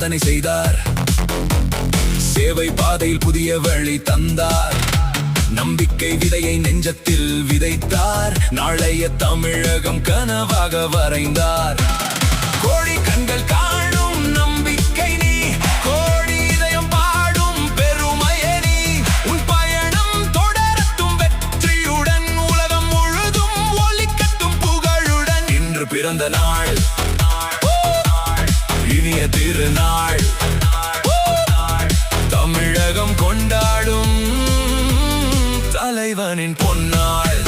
சாதனை செய்தார். சேவை பாதையில் புதிய வழி தந்தார். நம்பிக்கை விதையை நெஞ்சத்தில் விதைத்தார். நாளைய தமிழகம் கனவாக வரைந்தார். கோடி கண்கள் காணும் நம்பிக்கை நீ, கோடி இதயம் பாடும் பெருமையே நீ. உன் பயணம் தொடரட்டும் வெற்றியுடன், உலகம் முழுதும் ஒலிக்கட்டும் புகழுடன். இன்று பிறந்த நாள், இனிய திருநாள், தமிழகம் கொண்டாடும் தலைவனின் பொன்னாள்.